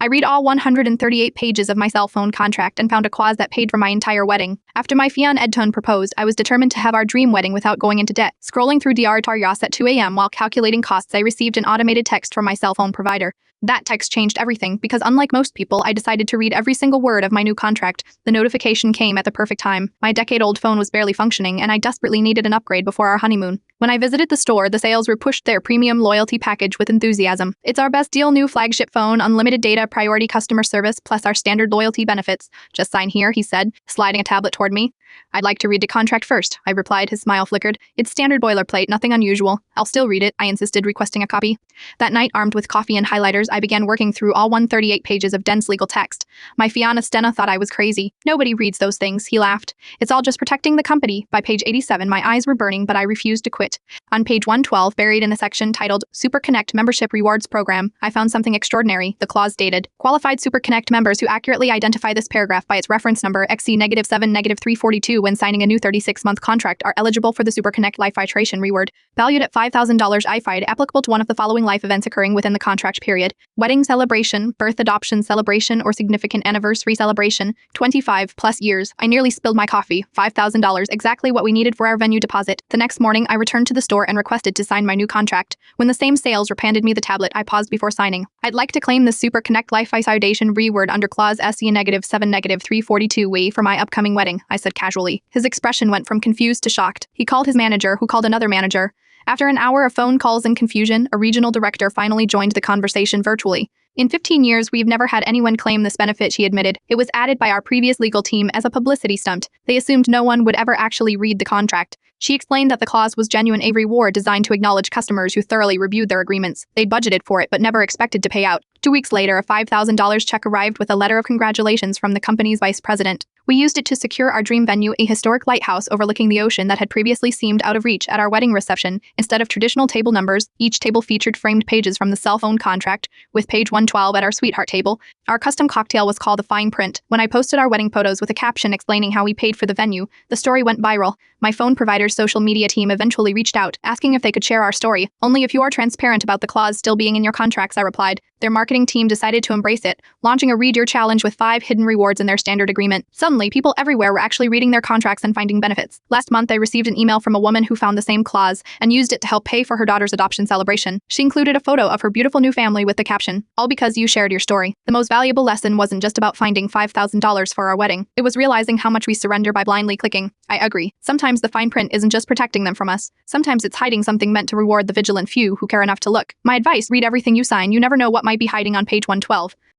I read all 138 pages of my cell phone contract and found a clause that paid for my entire wedding. After my fiancé Edton proposed, I was determined to have our dream wedding without going into debt. Scrolling through DR Taryas at 2 a.m. while calculating costs, I received an automated text from my cell phone provider. That text changed everything because, unlike most people, I decided to read every single word of my new contract. The notification came at the perfect time. My decade-old phone was barely functioning, and I desperately needed an upgrade before our honeymoon. When I visited the store, the sales were pushed their premium loyalty package with enthusiasm. It's our best deal, new flagship phone, unlimited data, priority customer service, plus our standard loyalty benefits. Just sign here, he said, sliding a tablet toward me. I'd like to read the contract first, I replied. His smile flickered. It's standard boilerplate, nothing unusual. I'll still read it, I insisted, requesting a copy. That night, armed with coffee and highlighters, I began working through all 138 pages of dense legal text. My fiancé Stena thought I was crazy. Nobody reads those things, he laughed. It's all just protecting the company. By page 87, my eyes were burning, but I refused to quit. On page 112, buried in a section titled Super Connect Membership Rewards Program, I found something extraordinary. The clause dated, qualified Super Connect members who accurately identify this paragraph by its reference number XC-7-342 when signing a new 36-month contract are eligible for the Super Connect Life Iteration reward, valued at $5,000 IFID, applicable to one of the following life events occurring within the contract period: wedding celebration, birth adoption celebration, or significant anniversary celebration, 25+ years. I nearly spilled my coffee. $5,000, exactly what we needed for our venue deposit. The next morning, I returned to the store and requested to sign my new contract. When the same sales rep handed me the tablet, I paused before signing. I'd like to claim the Super Connect Life Iteration reward under clause SE-7-342 for my upcoming wedding, I said casually. His expression went from confused to shocked. He called his manager, who called another manager. After an hour of phone calls and confusion, a regional director finally joined the conversation virtually. In 15 years, we've never had anyone claim this benefit, she admitted. It was added by our previous legal team as a publicity stunt. They assumed no one would ever actually read the contract. She explained that the clause was genuine a reward designed to acknowledge customers who thoroughly reviewed their agreements. They'd budgeted for it but never expected to pay out. 2 weeks later, a $5,000 check arrived with a letter of congratulations from the company's vice president. We used it to secure our dream venue, a historic lighthouse overlooking the ocean that had previously seemed out of reach at our wedding reception. Instead of traditional table numbers, each table featured framed pages from the cell phone contract, with page 112 at our sweetheart table. Our custom cocktail was called a fine print. When I posted our wedding photos with a caption explaining how we paid for the venue, the story went viral. My phone provider's social media team eventually reached out, asking if they could share our story. Only if you are transparent about the clause still being in your contracts, I replied. Their marketing team decided to embrace it, launching a Read Your challenge with 5 hidden rewards in their standard agreement. Suddenly, people everywhere were actually reading their contracts and finding benefits. Last month, I received an email from a woman who found the same clause and used it to help pay for her daughter's adoption celebration. She included a photo of her beautiful new family with the caption, "All because you shared your story." The most valuable lesson wasn't just about finding $5,000 for our wedding. It was realizing how much we surrender by blindly clicking. I agree. Sometimes the fine print isn't just protecting them from us. Sometimes it's hiding something meant to reward the vigilant few who care enough to look. My advice: read everything you sign. You never know what might be hiding on page 112.